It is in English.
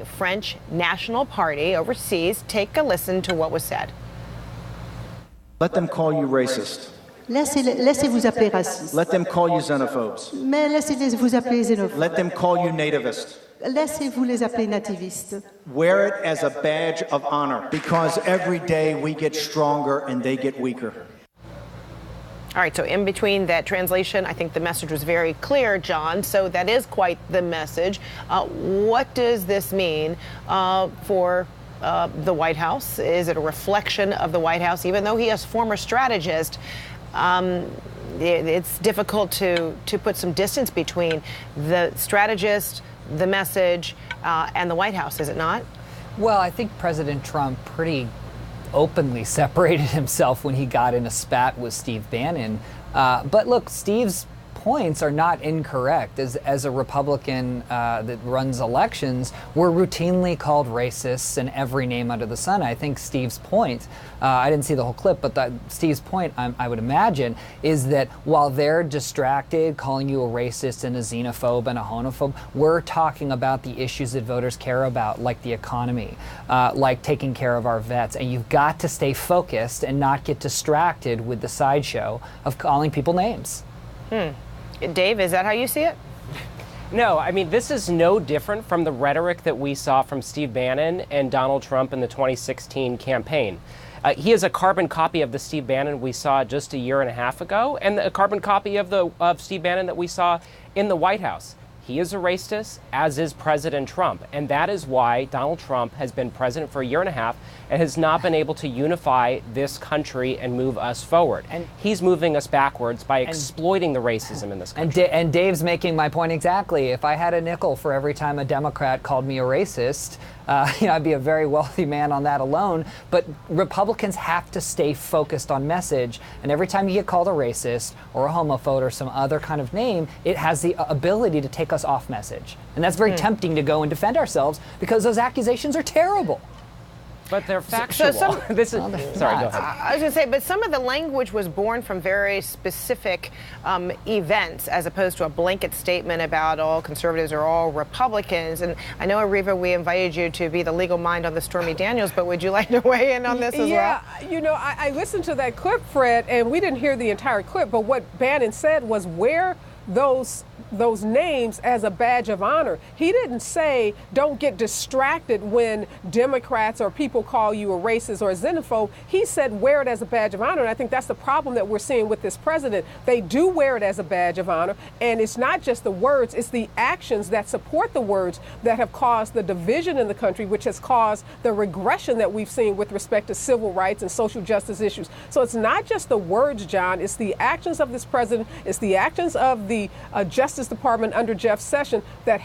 French National Party overseas. Take a listen to what was said. Let them call you racist. Laissez-vous appeler raciste. Let them call you xenophobes. Mais laissez-vous appeler xénophobes. Let them call you nativist. Laissez-vous les appeler nativistes. Wear it as a badge of honor, because every day we get stronger and they get weaker. All right, so in between that translation, I think the message was very clear, John. So that is quite the message. What does this mean for the White House? Is it a reflection of the White House? Even though he is former strategist, it's difficult to put some distance between the strategist, the message, and the White House, is it not? Well, I think President Trump pretty openly separated himself when he got in a spat with Steve Bannon. But look, Steve's points are not incorrect. As a Republican that runs elections, we're routinely called racists in every name under the sun. I think Steve's point, I didn't see the whole clip, but Steve's point, I would imagine, is that while they're distracted, calling you a racist and a xenophobe and a homophobe, we're talking about the issues that voters care about, like the economy, like taking care of our vets. And you've got to stay focused and not get distracted with the sideshow of calling people names. Dave, is that how you see it? No, I mean, this is no different from the rhetoric that we saw from Steve Bannon and Donald Trump in the 2016 campaign. He is a carbon copy of the Steve Bannon we saw just a year and a half ago, and a carbon copy of Steve Bannon that we saw in the White House. He is a racist, as is President Trump, and that is why Donald Trump has been president for a year and a half and has not been able to unify this country and move us forward. And he's moving us backwards by exploiting the racism in this country. And Dave's making my point exactly. If I had a nickel for every time a Democrat called me a racist, I'd be a very wealthy man on that alone. But Republicans have to stay focused on message. And every time you get called a racist or a homophobe or some other kind of name, it has the ability to take us off message. And that's very tempting to go and defend ourselves because those accusations are terrible. But they're factual. Sorry, go ahead. I was going to say, but some of the language was born from very specific events, as opposed to a blanket statement about all conservatives or all Republicans. And I know, Ariva, we invited you to be the legal mind on the Stormy Daniels, but would you like to weigh in on this as well? Yeah, you know, I listened to that clip, Fred, and we didn't hear the entire clip, but what Bannon said was wear those names as a badge of honor. He didn't say don't get distracted when Democrats or people call you a racist or a xenophobe. He said wear it as a badge of honor, and I think that's the problem that we're seeing with this president. They do wear it as a badge of honor, and it's not just the words, it's the actions that support the words that have caused the division in the country, which has caused the regression that we've seen with respect to civil rights and social justice issues. So it's not just the words, John, it's the actions of this president, it's the actions of the Justice Department under Jeff Sessions that